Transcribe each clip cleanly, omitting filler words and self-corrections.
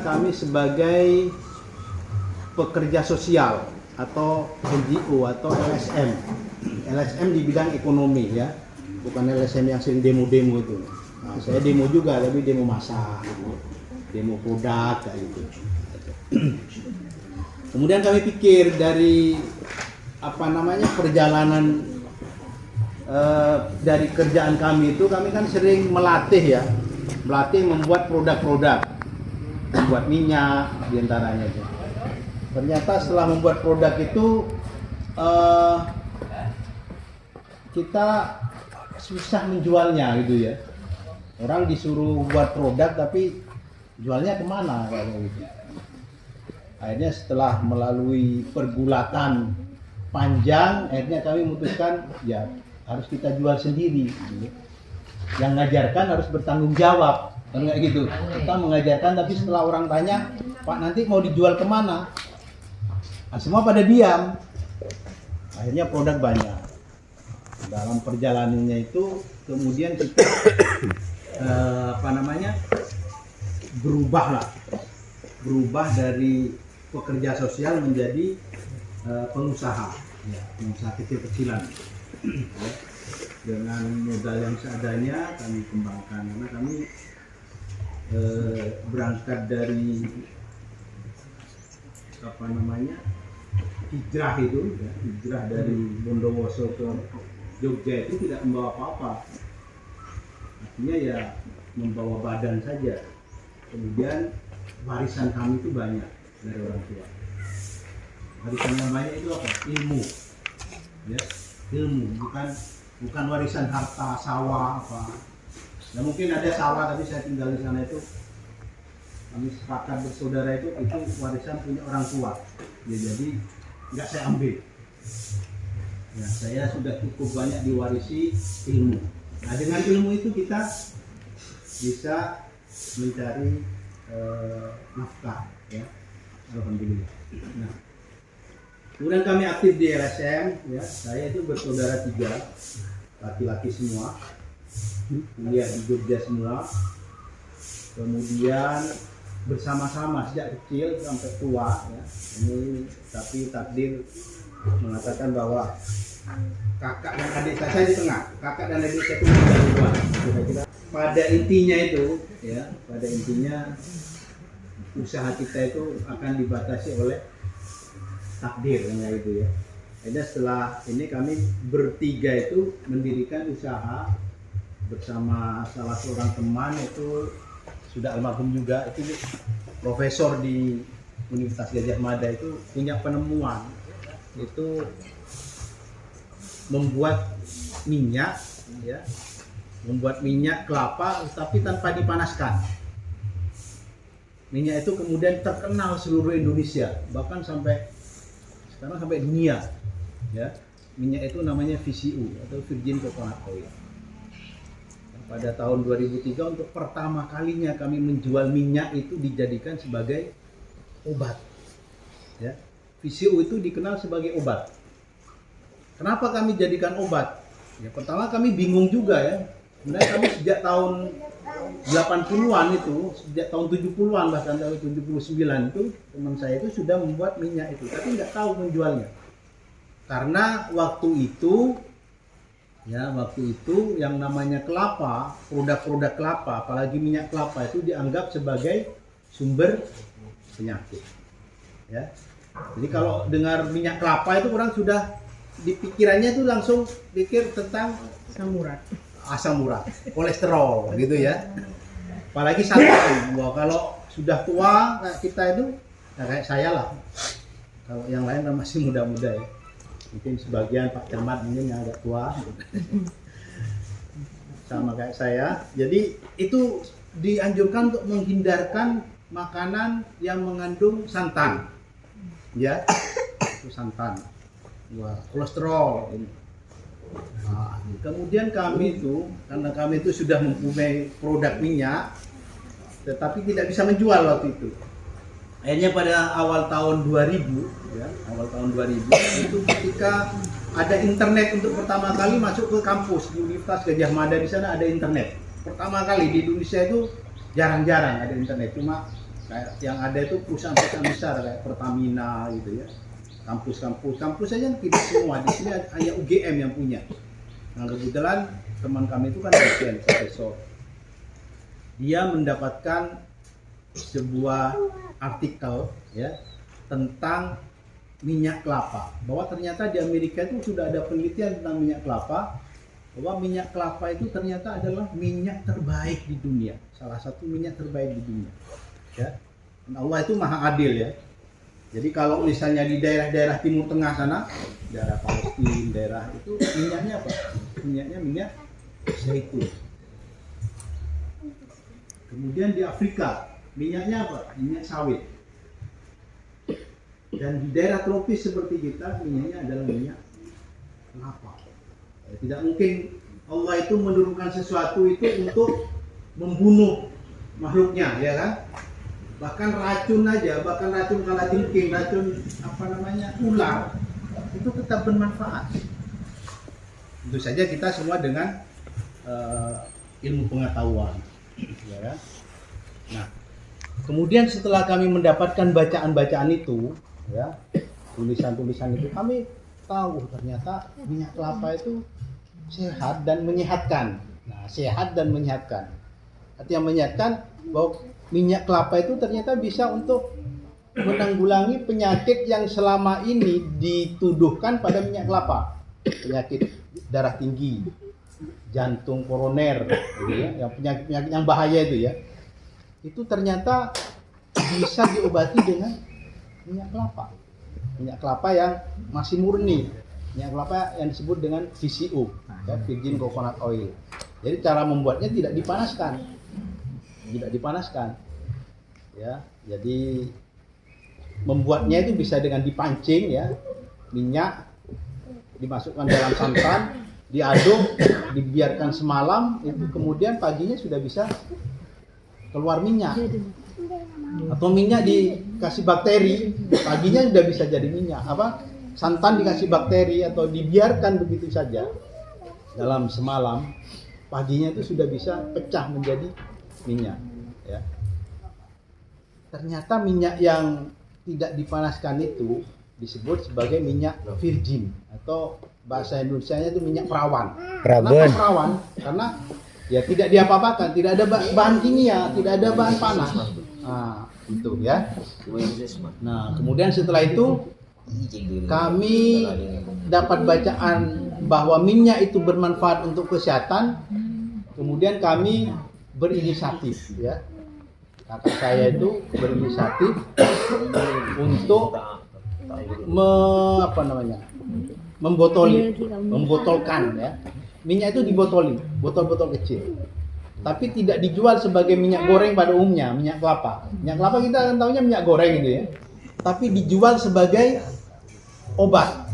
kami sebagai pekerja sosial atau NGO atau LSM. LSM di bidang ekonomi ya, bukan LSM yang sering demo-demo itu. Nah, saya demo juga, tapi demo masak, gitu. Demo produk kayak gitu. Kemudian kami pikir dari perjalanan dari kerjaan kami itu, kami kan sering melatih membuat produk-produk, membuat minyak diantaranya itu. Ternyata setelah membuat produk itu kita susah menjualnya gitu ya. Orang disuruh buat produk tapi jualnya kemana kayak gitu. Akhirnya setelah melalui pergulatan panjang, akhirnya kami memutuskan ya harus kita jual sendiri. Gitu. Yang ngajarkan harus bertanggung jawab, kan nggak gitu. Kita mengajarkan tapi setelah orang tanya, Pak nanti mau dijual kemana? Nah, semua pada diam. Akhirnya produk banyak. Dalam perjalanannya itu kemudian kita berubah dari pekerja sosial menjadi pengusaha, ya, pengusaha kecil-kecilan. Ya. Dengan modal yang seadanya kami kembangkan, karena kami berangkat dari hijrah itu, ya, hijrah dari Bondowoso ke Jogja itu tidak membawa apa-apa, artinya ya membawa badan saja. Kemudian warisan kami itu banyak dari orang tua. Warisan yang banyak itu apa? Ilmu, ya, ilmu, bukan warisan harta, sawah apa. Nah, mungkin ada sawah tapi saya tinggal di sana itu, kami sepakat bersaudara itu warisan punya orang tua. Ya, jadi nggak saya ambil. Ya, saya sudah cukup banyak diwarisi ilmu. Nah, dengan ilmu itu kita bisa mencari nafkah, ya, alhamdulillah. Nah, kemudian kami aktif di LSM, ya, saya itu bersaudara 3, laki-laki semua, kuliah di Jogja semua. Kemudian bersama-sama sejak kecil sampai tua, ya. Ini tapi takdir mengatakan bahwa kakak dan adik saya di tengah, kakak dan adik saya itu duluan. Kira-kira pada intinya itu, ya, pada intinya usaha kita itu akan dibatasi oleh takdir, yang itu ya. Jadi setelah ini kami bertiga itu mendirikan usaha bersama salah seorang teman, itu sudah almarhum juga, itu profesor di Universitas Gadjah Mada, itu punya penemuan, itu membuat minyak, ya, membuat minyak kelapa tapi tanpa dipanaskan. Minyak itu kemudian terkenal seluruh Indonesia, bahkan sekarang sampai dunia, ya. Minyak itu namanya VCO atau Virgin Coconut Oil. Pada tahun 2003 untuk pertama kalinya kami menjual minyak itu dijadikan sebagai obat, ya. VCO itu dikenal sebagai obat. Kenapa kami jadikan obat? Ya, pertama kami bingung juga, ya. Sebenarnya kami sejak tahun 80-an itu, sejak tahun 70-an bahkan tahun 79 itu, teman saya itu sudah membuat minyak itu, tapi nggak tahu menjualnya. Karena waktu itu yang namanya kelapa, produk-produk kelapa, apalagi minyak kelapa itu dianggap sebagai sumber penyakit, ya. Jadi kalau dengar minyak kelapa itu orang sudah di pikirannya itu langsung pikir tentang asam urat, kolesterol gitu ya. Apalagi santan. Wah, kalau sudah tua kayak kita itu, ya kayak saya lah. Kalau yang lain masih muda-muda ya. Mungkin sebagian Pak Camat mungkin yang agak tua. Sama kayak saya. Jadi itu dianjurkan untuk menghindarkan makanan yang mengandung santan. Ya. Itu santan. Wah, kolesterol ini. Nah, kemudian kami itu, karena kami itu sudah mempunyai produk minyak, tetapi tidak bisa menjual waktu itu. Akhirnya pada awal tahun 2000, ya, itu ketika ada internet untuk pertama kali masuk ke kampus di Universitas Gadjah Mada, di sana ada internet. Pertama kali di Indonesia itu jarang-jarang ada internet, cuma Kayak yang ada itu perusahaan-perusahaan besar kayak Pertamina gitu ya. Kampus saja tidak semua, di sini hanya UGM yang punya. Nah kebetulan teman kami itu kan dosen, profesor. Dia mendapatkan sebuah artikel ya tentang minyak kelapa, bahwa ternyata di Amerika itu sudah ada penelitian tentang minyak kelapa, bahwa minyak kelapa itu ternyata adalah minyak terbaik di dunia, salah satu minyak terbaik di dunia ya. Dan Allah itu maha adil ya. Jadi kalau misalnya di daerah-daerah Timur Tengah sana, daerah Palestina, daerah itu minyaknya apa? Minyaknya minyak zaitun. Kemudian di Afrika minyaknya apa? Minyak sawit. Dan di daerah tropis seperti kita minyaknya adalah minyak kelapa. Tidak mungkin Allah itu menurunkan sesuatu itu untuk membunuh makhluknya, ya kan? Bahkan racun aja, bahkan racun kalajengking, racun ular, itu tetap bermanfaat. Tentu saja kita semua dengan ilmu pengetahuan, ya kan? Nah, kemudian setelah kami mendapatkan bacaan-bacaan itu, ya, tulisan-tulisan itu, kami tahu ternyata minyak kelapa itu sehat dan menyehatkan. Nah, sehat dan menyehatkan. Artinya menyehatkan bahwa minyak kelapa itu ternyata bisa untuk menanggulangi penyakit yang selama ini dituduhkan pada minyak kelapa. Penyakit darah tinggi, jantung koroner, gitu ya, yang penyakit-penyakit yang bahaya itu ya. Itu ternyata bisa diobati dengan minyak kelapa. Minyak kelapa yang masih murni. Minyak kelapa yang disebut dengan VCO, ya, virgin coconut oil. Jadi cara membuatnya tidak dipanaskan. Ya, jadi membuatnya itu bisa dengan dipancing ya, minyak dimasukkan dalam santan, diaduk, dibiarkan semalam, itu kemudian paginya sudah bisa keluar minyak. Atau minyak dikasih bakteri, paginya sudah bisa jadi minyak. Santan dikasih bakteri atau dibiarkan begitu saja dalam semalam, paginya itu sudah bisa pecah menjadi minyak ya. Ternyata minyak yang tidak dipanaskan itu disebut sebagai minyak virgin, atau bahasa Indonesianya itu minyak perawan. Kenapa perawan? Karena ya tidak diapa-apakan, tidak ada bahan kimia, tidak ada bahan panas. Nah, itu ya. Nah, kemudian setelah itu kami dapat bacaan bahwa minyak itu bermanfaat untuk kesehatan. Kemudian kami berinisiatif ya. Kakak saya itu berinisiatif untuk membotolkan ya. Minyak itu dibotoli, botol-botol kecil. Tapi tidak dijual sebagai minyak goreng pada umumnya, minyak kelapa. Minyak kelapa kita kan tahunya minyak goreng gitu ya. Tapi dijual sebagai obat.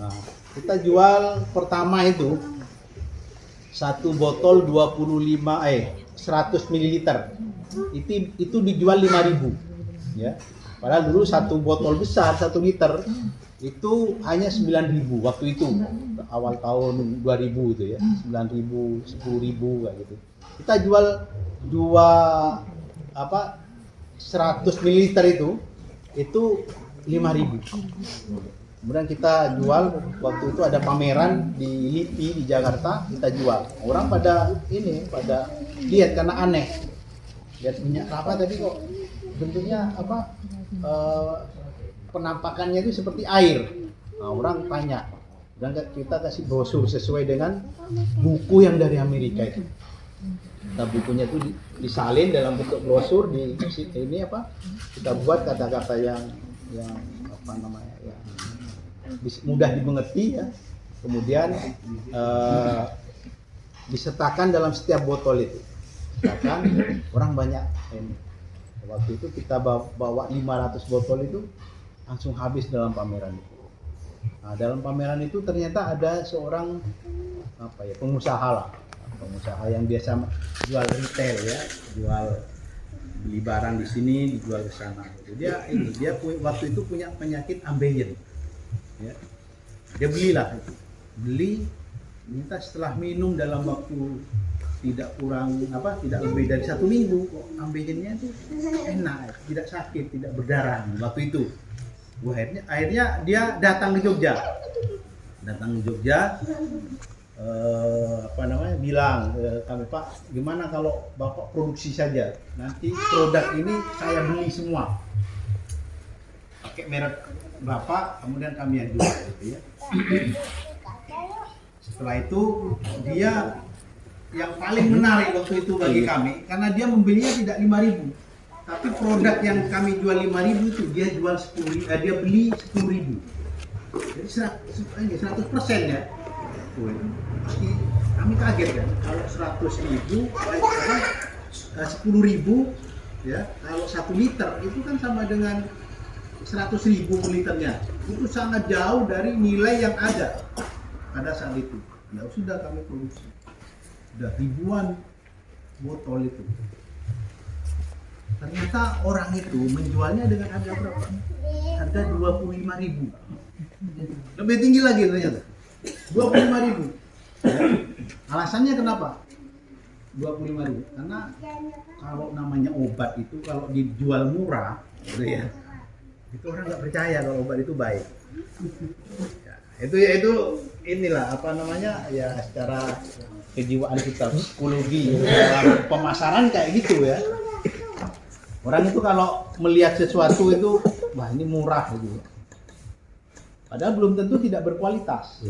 Nah, kita jual pertama itu satu botol 100 ml. Itu dijual 5.000 ya. Padahal dulu satu botol besar 1 liter itu hanya 9.000 waktu itu, awal tahun 2000 itu ya, 9.000, 10.000 kayak gitu. Kita jual 100 ml itu 5.000. Kemudian kita jual, waktu itu ada pameran di LIPI di Jakarta, kita jual. Orang pada lihat karena aneh. Lihat minyak kelapa tapi kok bentuknya penampakannya itu seperti air. Nah, orang tanya. Dan kita kasih brosur sesuai dengan buku yang dari Amerika itu. Nah, bukunya itu disalin dalam bentuk brosur kita buat kata-kata yang mudah dimengerti ya. Kemudian disertakan dalam setiap botol itu. Misalkan orang banyak ini. Waktu itu kita bawa 500 botol itu langsung habis dalam pameran itu. Nah, dalam pameran itu ternyata ada seorang pengusaha yang biasa jual retail ya, beli barang di sini dijual ke sana. Dia waktu itu punya penyakit ambeien. Ya. Dia beli, minta setelah minum dalam waktu tidak kurang apa, tidak lebih dari 1 minggu kok ambejennya itu enak, tidak sakit, tidak berdarah waktu itu. Wah, akhirnya dia datang ke Jogja, bilang kami, Pak, gimana kalau Bapak produksi saja, nanti produk ini saya beli semua pakai merek Bapak, kemudian kami yang jual gitu ya. Setelah itu dia yang paling menarik waktu itu bagi kami, karena dia membelinya tidak 5.000, tapi produk yang kami jual 5.000 itu dia jual 10.000, dia beli 10.000. Jadi 100% ya. Kami kaget kan, kalau 100.000, 10.000 ya, kalau 1 liter itu kan sama dengan 100.000 per liternya. Itu sangat jauh dari nilai yang ada pada saat itu. Ya sudah kami produksi. Sudah ribuan botol itu. Ternyata orang itu menjualnya dengan harga berapa? Harga 25.000. Lebih tinggi lagi ternyata. 25.000. Ya. Alasannya kenapa? 25.000. Karena kalau namanya obat itu kalau dijual murah, gitu ya, itu orang nggak percaya kalau obat itu baik. Ya, itu inilah apa namanya ya, secara kejiwaan kita, psikologi dalam pemasaran kayak gitu ya. Orang itu kalau melihat sesuatu itu, wah ini murah gitu. Padahal belum tentu tidak berkualitas.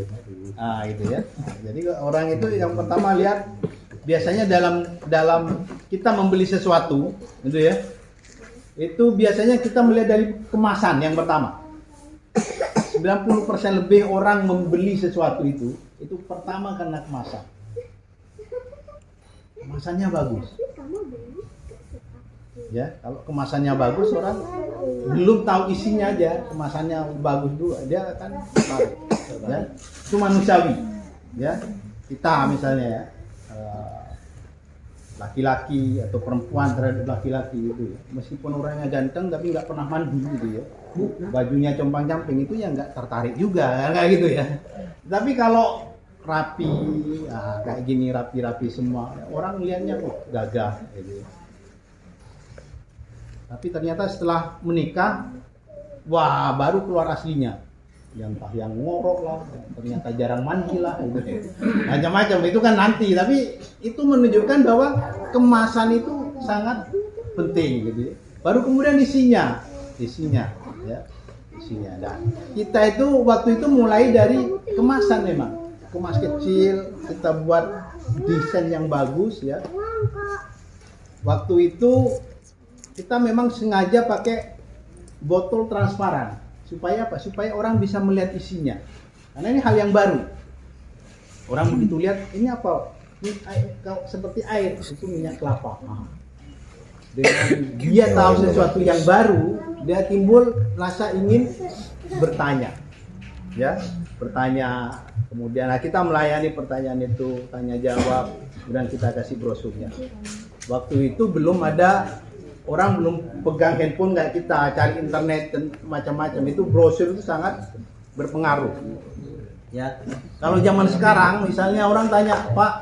Nah, itu ya. Nah, jadi orang itu yang pertama lihat, biasanya dalam kita membeli sesuatu, gitu ya. Itu biasanya kita melihat dari kemasan yang pertama. 90% lebih orang membeli sesuatu itu pertama karena kemasan. Kemasannya bagus. Ya, kalau kemasannya bagus, orang belum tahu isinya aja, kemasannya bagus dulu, dia akan tahu. Ya, itu manusiawi. Ya, kita misalnya ya, laki-laki atau perempuan terhadap laki-laki itu ya, meskipun orangnya ganteng tapi nggak pernah mandi gitu ya, bajunya compang-camping, itu ya nggak tertarik juga kayak gitu ya. Tapi kalau rapi, kayak gini rapi-rapi semua, orang lihatnya kok gagah gitu. Tapi ternyata setelah menikah, wah baru keluar aslinya. Yang ngorok lah, ternyata jarang mandi lah, gitu. Macam-macam itu kan nanti. Tapi itu menunjukkan bahwa kemasan itu sangat penting, gitu. Baru kemudian isinya, ya, isinya. Dan kita itu waktu itu mulai dari kemasan memang. Kemas kecil, kita buat desain yang bagus ya. Waktu itu kita memang sengaja pakai botol transparan. Supaya apa? Supaya orang bisa melihat isinya. Karena ini hal yang baru. Orang begitu lihat, ini apa? Ini air, seperti air, itu minyak kelapa. Dengan dia tahu sesuatu yang baru, dia timbul rasa ingin bertanya. Ya, bertanya. Kemudian kita melayani pertanyaan itu, tanya jawab, kemudian kita kasih brosurnya. Waktu itu belum ada, orang belum pegang handphone kayak kita, cari internet dan macam-macam. Itu brosur itu sangat berpengaruh. Ya, kalau zaman sekarang misalnya orang tanya, Pak,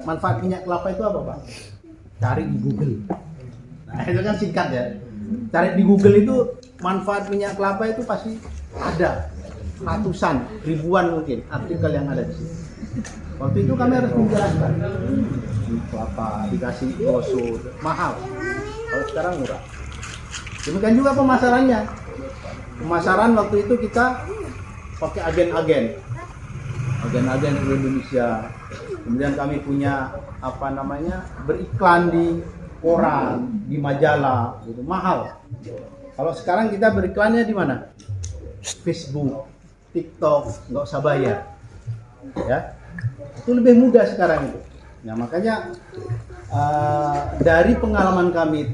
manfaat minyak kelapa itu apa, Pak? Cari di Google. Nah, itu kan singkat ya. Cari di Google itu manfaat minyak kelapa itu pasti ada. Ratusan, ribuan mungkin artikel yang ada di sini. Waktu itu kami harus menjelaskan. Kelapa dikasih brosur, mahal. Kalau sekarang murah. Demikian juga pemasarannya. Pemasaran waktu itu kita pakai agen-agen seluruh Indonesia. Kemudian kami punya beriklan di koran, di majalah, gitu, mahal. Kalau sekarang kita beriklannya di mana? Facebook, TikTok, nggak usah bayar. Ya, itu lebih mudah sekarang itu. Nah makanya dari pengalaman kami,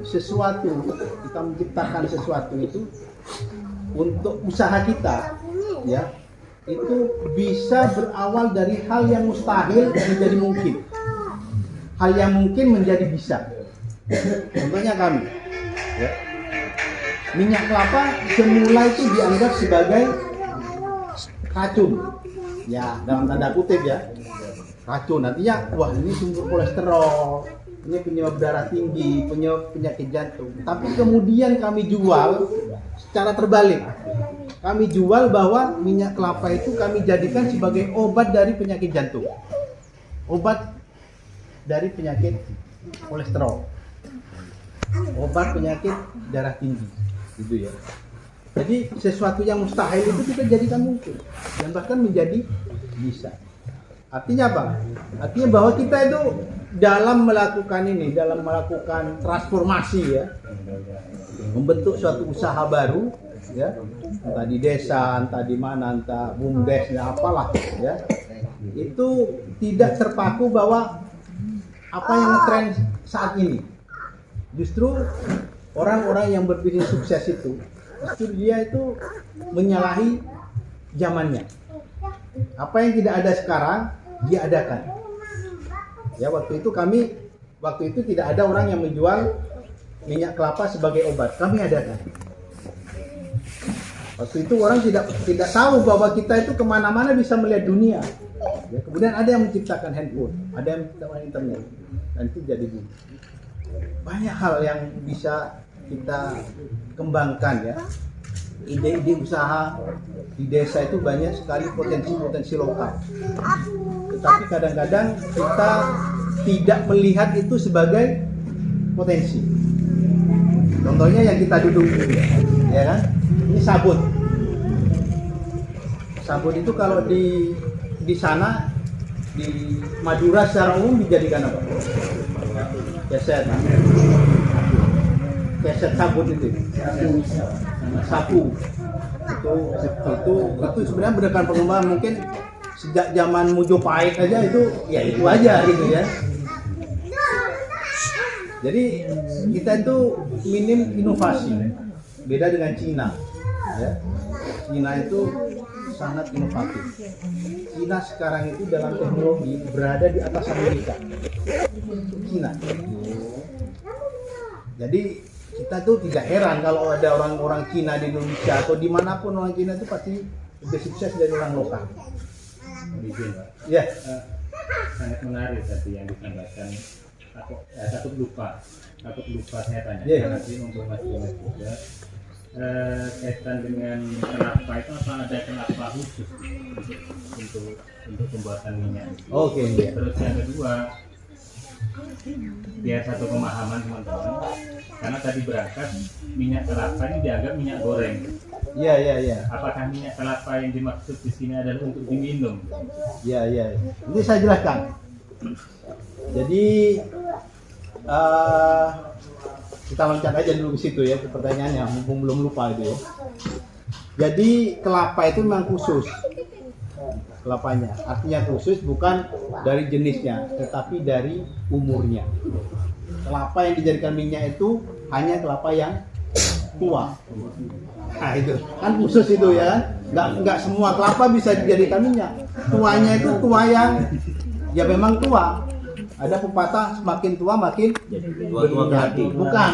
sesuatu kita menciptakan sesuatu itu untuk usaha kita, ya, itu bisa berawal dari hal yang mustahil menjadi mungkin, hal yang mungkin menjadi bisa. Contohnya kami, ya, minyak kelapa semula itu dianggap sebagai racun, ya dalam tanda kutip ya. racun. Nantinya wah ini sumber kolesterol, ini penyebab darah tinggi, penyakit jantung. Tapi kemudian kami jual secara terbalik. Kami jual bahwa minyak kelapa itu kami jadikan sebagai obat dari penyakit jantung, obat dari penyakit kolesterol, obat penyakit darah tinggi, gitu ya. Jadi sesuatu yang mustahil itu kita jadikan mungkin dan bahkan menjadi bisa. Artinya apa? Artinya bahwa kita itu dalam melakukan ini, dalam melakukan transformasi ya, membentuk suatu usaha baru ya, entah di desa, entah di mana, entah bumdesnya apalah ya, itu tidak terpaku bahwa apa yang tren saat ini. Justru orang-orang yang berbisnis sukses itu, justru dia itu menyalahi zamannya. Apa yang tidak ada sekarang dia adakan. Ya, waktu itu tidak ada orang yang menjual minyak kelapa sebagai obat, kami adakan. Waktu itu orang tidak tahu bahwa kita itu kemana-mana bisa melihat dunia. Ya, kemudian ada yang menciptakan handphone, ada yang menciptakan internet, dan itu jadi gini. Banyak hal yang bisa kita kembangkan ya. Ide-ide usaha di desa itu banyak sekali potensi-potensi lokal. Tetapi kadang-kadang kita tidak melihat itu sebagai potensi. Contohnya yang kita duduk ini, ya kan? Ini sabut. Sabut itu kalau di sana di Madura secara umum dijadikan apa? Keset sabut itu. Sapu. Itu sebenarnya berdasarkan pengembangan mungkin sejak zaman Mojopahit aja itu ya itu aja gitu ya. Jadi kita itu minim inovasi. Beda dengan Cina. Ya. Cina itu sangat inovatif. Cina sekarang itu dalam teknologi berada di atas Amerika. Cina. Jadi kita tuh tidak heran kalau ada orang-orang Cina di Indonesia atau dimanapun orang Cina itu pasti lebih sukses dari orang lokal. Ya, sangat menarik tadi yang disampaikan. Takut lupa saya tanya. Nanti untuk Mas Dimas juga. Kaitan dengan kelapa itu apa ada kelapa khusus untuk pembuatan minyak? Oke. Terus yang kedua, biar satu pemahaman teman-teman, karena tadi berangkat minyak kelapa ini dianggap minyak goreng. Iya. Apakah minyak kelapa yang dimaksud di sini adalah untuk diminum? Iya. Ini saya jelaskan. Jadi kita loncat aja dulu ke situ ya, ke pertanyaannya, mumpung belum lupa itu ya. Jadi kelapa itu memang khusus kelapanya, artinya khusus bukan dari jenisnya, tetapi dari umurnya. Kelapa yang dijadikan minyak itu hanya kelapa yang tua. Nah itu kan khusus itu ya, nggak semua kelapa bisa dijadikan minyak. Tuanya itu tua yang ya memang tua. Ada pepatah semakin tua makin tua ke hati. Bukan,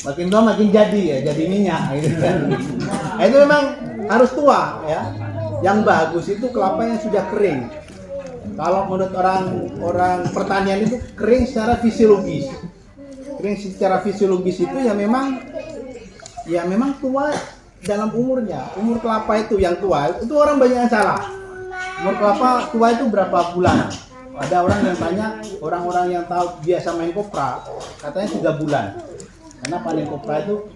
makin tua makin jadi ya, jadi minyak gitu kan. Nah, itu memang harus tua ya. Yang bagus itu kelapa yang sudah kering. Kalau menurut orang pertanian itu kering secara fisiologis. Kering secara fisiologis itu ya memang tua dalam umurnya. Umur kelapa itu yang tua, itu orang banyak yang salah. Umur kelapa tua itu berapa bulan? Ada orang yang tanya, orang-orang yang tahu biasa main kopra, katanya 3 bulan. Karena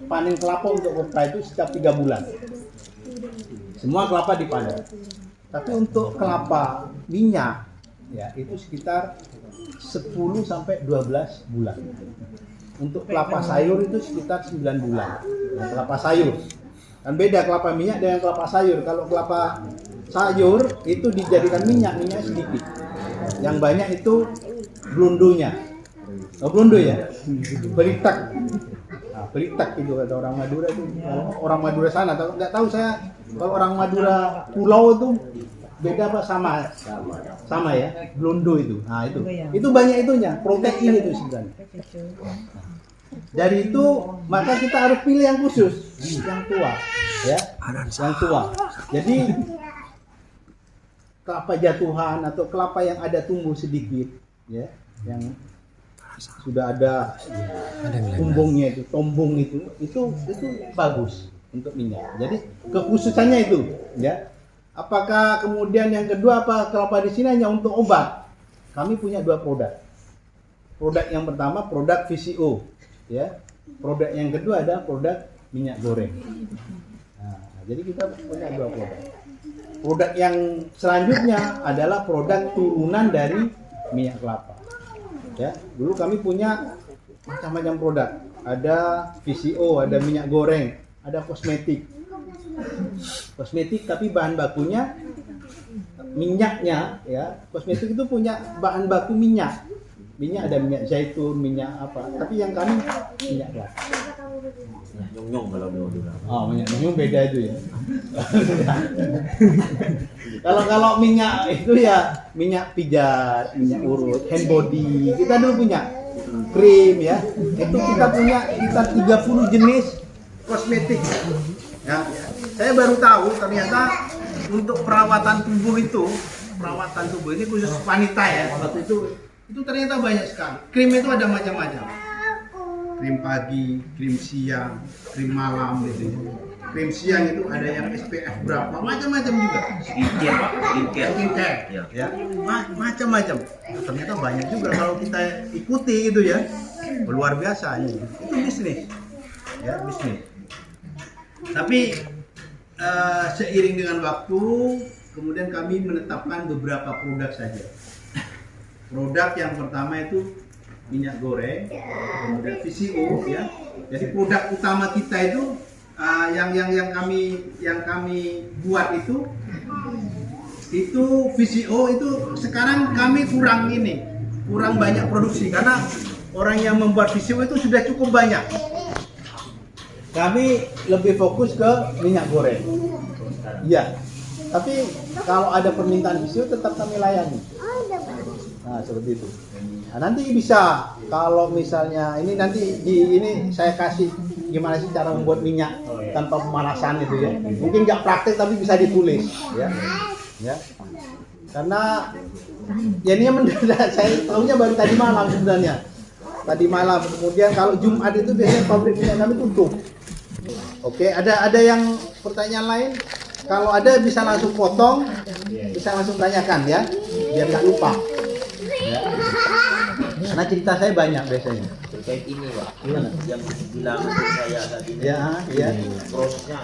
panen kelapa untuk kopra itu setiap 3 bulan. Semua kelapa dipanen. Tapi untuk kelapa minyak, ya itu sekitar 10 sampai 12 bulan. Untuk kelapa sayur itu sekitar 9 bulan. Nah, kelapa sayur. Kan beda kelapa minyak dengan kelapa sayur. Kalau kelapa sayur itu dijadikan minyak sedikit. Yang banyak itu blundunya. Oh, blundu ya? Belitak. Nah, belitak itu kata orang Madura itu. Orang Madura sana, nggak tahu saya kalau orang Madura pulau itu beda apa sama ya, blundu itu. Nah itu banyak itunya, protein itu sebenarnya. Dari itu maka kita harus pilih yang khusus, yang tua, ya, yang tua. Jadi kelapa jatuhan atau kelapa yang ada tumbuh sedikit, ya, yang sudah ada tumbungnya itu, tombong itu bagus untuk minyak. Jadi kekhususannya itu, ya. Apakah kemudian yang kedua apa kelapa di sini hanya untuk obat? Kami punya 2 produk. Produk yang pertama produk VCO, ya. Produk yang kedua adalah produk minyak goreng. Nah, jadi kita punya 2 produk. Produk yang selanjutnya adalah produk turunan dari minyak kelapa. Ya, dulu kami punya macam-macam produk. Ada VCO, ada minyak goreng, ada kosmetik. Kosmetik tapi bahan bakunya minyaknya, ya. Kosmetik itu punya bahan baku minyak. Minyak ada minyak zaitun, minyak apa. Tapi yang kami minyak kelapa. Nyong-nyong kalau dulu. Oh, minyak nyong beda itu ya. Kalau minyak itu ya minyak pijat, minyak urut, hand body. Kita dulu punya krim, ya. Itu kita punya sekitar 30 jenis kosmetik. Ya, saya baru tahu ternyata untuk perawatan tubuh ini khusus wanita, ya. Waktu itu ternyata banyak sekali. Krim itu ada macam-macam. Krim pagi, krim siang, krim malam gitu. Krim siang itu ada yang SPF berapa, macam-macam juga. Skincare. Ya. Macam-macam. Ternyata banyak juga kalau kita ikuti gitu, ya. Luar biasa ini. Itu bisnis. Ya, bisnis. Tapi seiring dengan waktu, kemudian kami menetapkan beberapa produk saja. Produk yang pertama itu minyak goreng, kemudian VCO, ya. Jadi produk utama kita itu yang kami buat itu VCO itu sekarang kami kurang banyak produksi karena orang yang membuat VCO itu sudah cukup banyak. Kami lebih fokus ke minyak goreng. Iya. Tapi kalau ada permintaan VCO tetap kami layani. Nah, seperti itu. Nah, nanti bisa kalau misalnya ini saya kasih gimana sih cara membuat minyak tanpa pemanasan itu, ya. Mungkin nggak praktek tapi bisa ditulis, ya. Ya. Karena ya ini mendadak, saya tahunya baru tadi malam sebenarnya. Tadi malam. Kemudian kalau Jumat itu biasanya pabrik minyak kami tutup. Oke, ada yang pertanyaan lain? Kalau ada bisa langsung potong, bisa langsung tanyakan, ya, biar nggak lupa. Ya. Karena cerita saya banyak biasanya. Terkait ini, Pak. Gimana? Yang bilang ke saya tadi. Ya, ya. Prosesnya.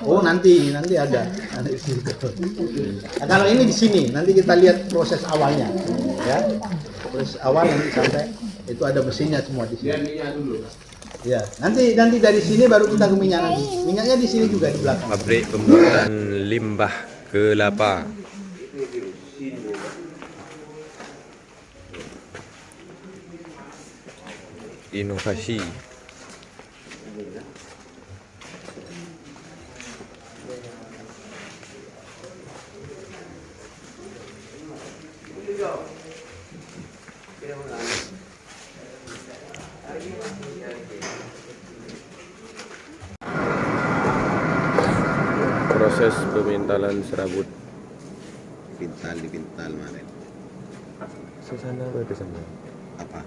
Oh, nanti ada. Nah, kalau ini di sini, nanti kita lihat proses awalnya, ya. Proses awal nanti sampai itu ada mesinnya semua di sini. Ya, nanti dari sini baru kita ke minyak nanti. Minyaknya di sini juga di belakang. Pabrik pembuatan limbah kelapa. Inovasi. Proses pemintalan serabut. Dipintal kemarin. Susana apa itu sana? Apa?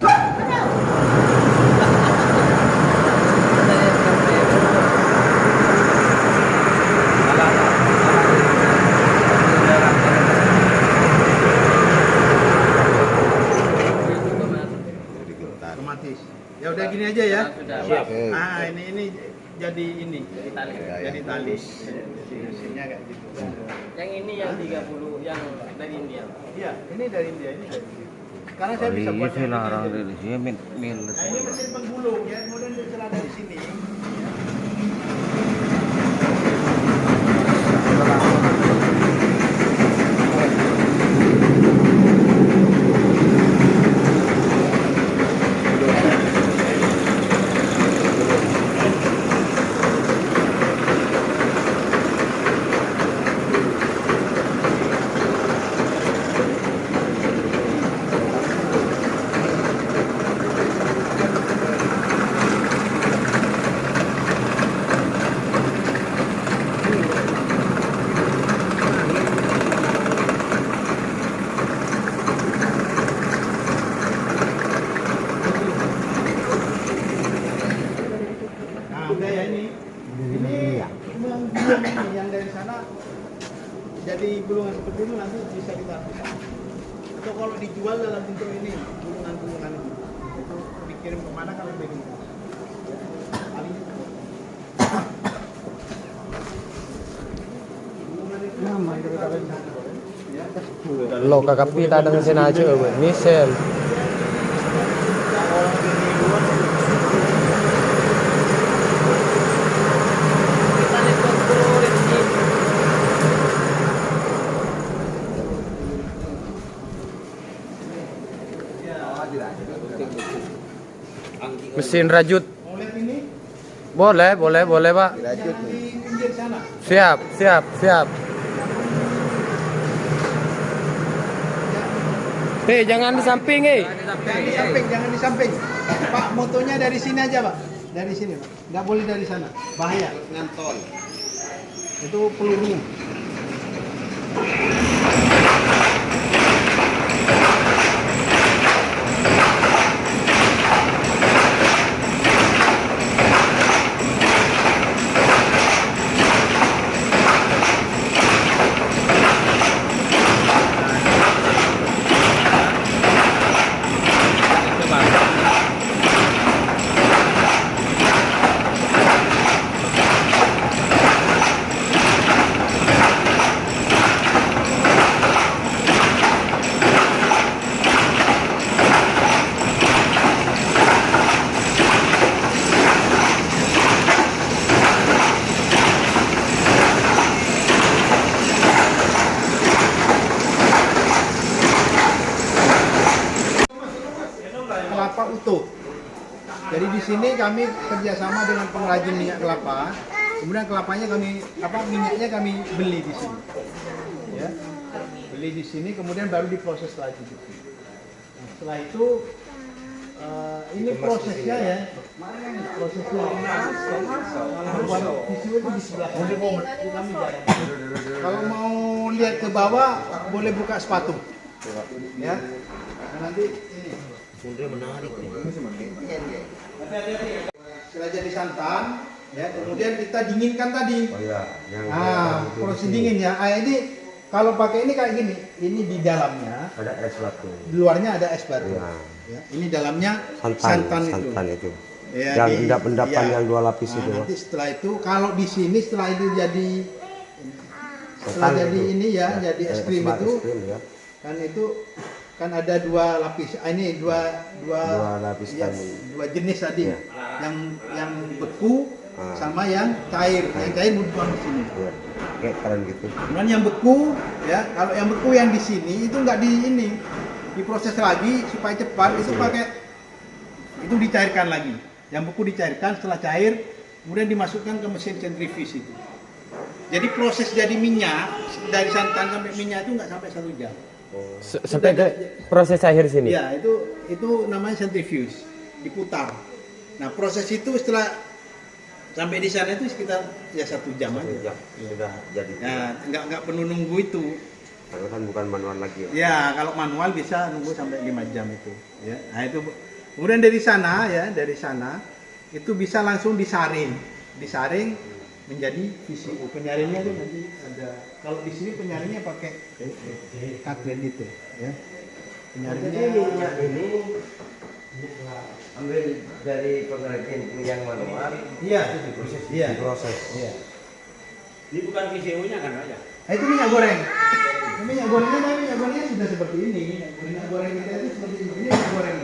Otomatis. Ya udah gini aja, ya. Siap. Ah, ini jadi tali. Mesinnya kayak gitu. Yang ini yang 30 yang dari India. Iya, ini dari India, ini dari India. Karena saya bisa buat yang larang ini aja. dari sini mil. Nah, ini mesin penggulung, ya, kemudian setelah dari sini. bisa kita lakukan. Atau kalau dijual dalam bentuk ini, gulungan-gulungan ini, itu dikirim kemana kalau begini? Paling Lo kakak pita dengan senaja, misal. Mesin rajut. mau lihat ini? Boleh Pak. Yang di pinggir sana. Siap. Jangan di samping, Jangan di samping. Pak, motonya dari sini aja, Pak. Dari sini, Pak. Nggak boleh dari sana. Bahaya. Ngantol. Itu peluru. Kelapa utuh. Jadi di sini kami kerjasama dengan pengrajin minyak kelapa. Kemudian kelapanya minyaknya kami beli di sini. Ya, beli di sini, kemudian baru diproses lagi. Nah, setelah itu ini prosesnya ya. Prosesnya. Kalau buat tisu itu di sebelah kanan. Kami jarang. Kalau mau lihat ke bawah, boleh buka sepatu. Ya. Nah, nanti ini. Menarik nih. Setelah jadi santan, ya kemudian kita dinginkan tadi. Oh iya, yang Proses dingin ya. Ini kalau pakai ini kayak gini, ini di dalamnya, ada es batu. di luarnya ada es batu. Iya. Ya, ini dalamnya Santan itu. itu. Ya, yang endap-endapan yang 2 lapis itu. Nanti setelah itu, kalau di sini setelah itu jadi, Santan jadi itu. ini ya, jadi es krim itu, Es krim, ya. kan itu kan ada 2 lapis. Ini dua lapis ya, tadi. 2 jenis tadi. Iya. Yang beku sama yang cair. Yang cair bukan di sini. Iya. Kayak keren gitu. Kemudian yang beku, ya kalau yang beku yang di sini itu nggak di ini, diproses lagi supaya cepat. Itu pakai itu dicairkan lagi. Yang beku dicairkan, setelah cair, kemudian dimasukkan ke mesin sentrifuge itu. Jadi proses jadi minyak dari santan sampai minyak itu nggak sampai 1 jam. Sampai ke proses akhir sini. Ya itu namanya sentrifuge, diputar. Nah proses itu setelah sampai di sana itu sekitar ya 1 jam aja. Sudah jadi. Nah, nggak perlu nunggu itu. Karena kan bukan manual lagi. Ya, kalau manual bisa nunggu sampai 5 jam itu. Ya, nah itu. Kemudian dari sana itu bisa langsung disaring menjadi VCU. Penyaringnya itu nanti ada. Kalau di sini penyaringnya pakai katlen itu, ya. Penyaringnya minyak ini ambil dari pengrajin yang manual. Iya, diproses. iya. Diproses. Iya. Ini bukan VCU-nya kan aja. Nah, itu minyak goreng. Minyak gorengnya sudah seperti ini. Minyak goreng kita itu seperti ini. Ini minyak goreng.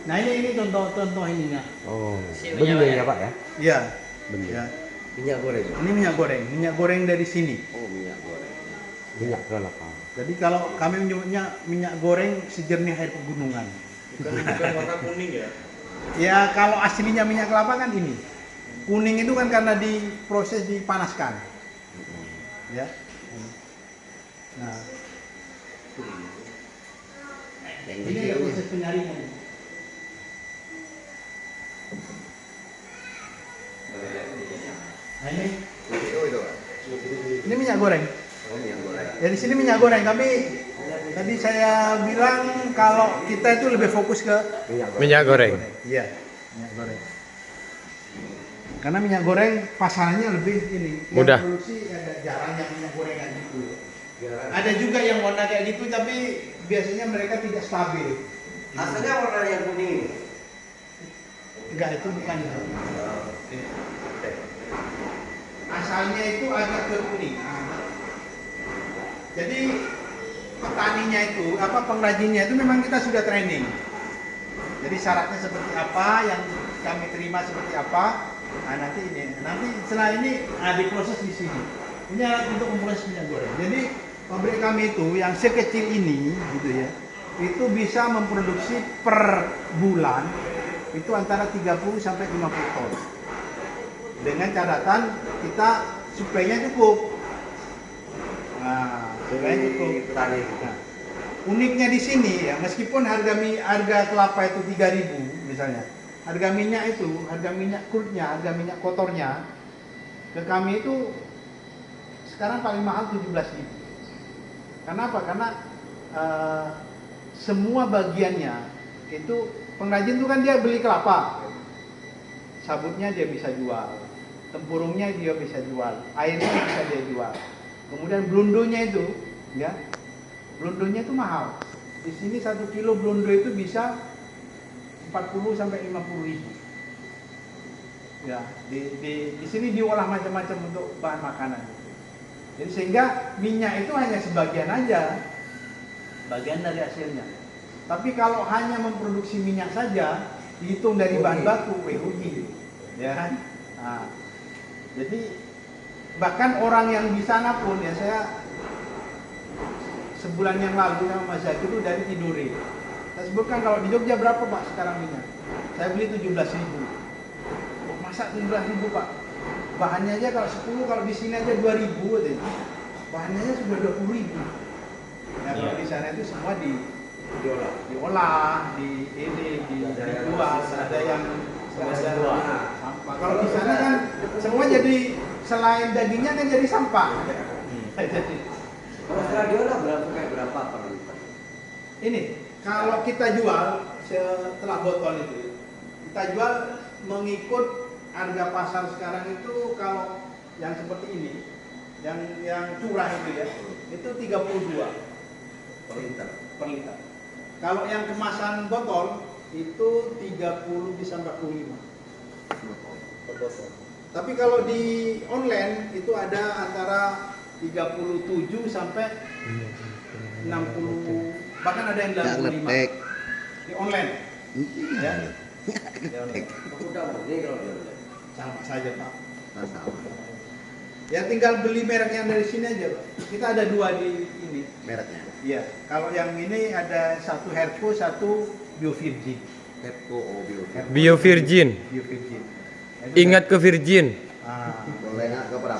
Nah ini contoh ininya. Oh, bening ya Pak ya? Iya. Bening. Ya. Minyak goreng. Ini minyak goreng dari sini. Oh, minyak goreng. Minyak kelapa. Jadi kalau kami menyebutnya minyak goreng sejernih air pegunungan. Bukan warna kuning ya? Ya kalau aslinya minyak kelapa kan ini. Kuning itu kan karena diproses dipanaskan. Ya. Nah. Ini ada proses penyaringan. Nah, ini minyak goreng. Dari sini minyak goreng, tapi tadi saya bilang kalau kita itu lebih fokus ke Minyak goreng. iya, minyak goreng. Karena minyak goreng pasarannya lebih ini. Yang Mudah. produksi ada jarang yang minyak goreng gitu. Ada juga yang warna kayak gitu tapi biasanya mereka tidak stabil. Asalnya warna yang kuning. Enggak, itu bukan itu. Asalnya itu agak ke kuning. Jadi petaninya itu, pengrajinnya itu memang kita sudah training. Jadi syaratnya seperti apa, yang kami terima seperti apa. Nah, nanti setelah ini diproses di sini. Ini alat untuk memproses minyak goreng. Jadi pabrik kami itu yang sekecil ini, gitu ya, itu bisa memproduksi per bulan itu antara 30 sampai 50 ton. Dengan catatan kita suplainya cukup. Nah, suplainya cukup. Nah, uniknya di sini ya, meskipun harga kelapa itu 3.000 misalnya, harga minyak crude-nya, harga minyak kotornya ke kami itu sekarang paling mahal 17.000. Kenapa? Karena semua bagiannya itu pengrajin itu kan dia beli kelapa, sabutnya dia bisa jual, tempurungnya dia bisa jual, airnya bisa dia jual, kemudian blundonya itu, ya, blundonya itu mahal. Di sini 1 kilo blundo itu bisa 40 sampai 50 ribu. Ya, di sini diolah macam-macam untuk bahan makanan. Jadi sehingga minyak itu hanya sebagian aja, bagian dari hasilnya. Tapi kalau hanya memproduksi minyak saja, dihitung dari bahan baku, rugi, ya kan? Nah, jadi bahkan orang yang di sana pun, ya, saya sebulan yang lalu sama Mas Zaki itu dari Tidore. Saya sebutkan kalau di Jogja berapa Pak sekarang minyak? Saya beli 17.000. Oh, masa 17.000 Pak? Bahannya aja kalau 10, kalau di sini aja 2.000 deh. Bahannya aja sudah 20.000. Ya, kalau di sana itu semua diolah, dijual, ada yang sampah. Kalau di sana kan semua jadi, selain dagingnya kan jadi sampah. Jadi Kalau setelah diolah berapa per liter? ini kalau kita jual setelah botol itu, kita jual mengikut harga pasar sekarang itu. Kalau yang seperti ini, yang curah itu ya, itu 32 Per liter. per liter. Kalau yang kemasan botol itu 30 bisa 45 per botol. Tapi kalau di online itu ada antara 37 sampai 60, bahkan ada yang 65 di online. Ya. Udah murni kalau diolah. Sama saja Pak. Sama. Ya tinggal beli merek yang dari sini aja Pak. Kita ada 2 di ini. Mereknya. Iya. Kalau yang ini ada 1 Herco, 1 Bio Virgin. Pepco Bio. Bio Virgin. Bio Virgin. Ingat ke Virgin. Ah. Boleh nggak ke berapa?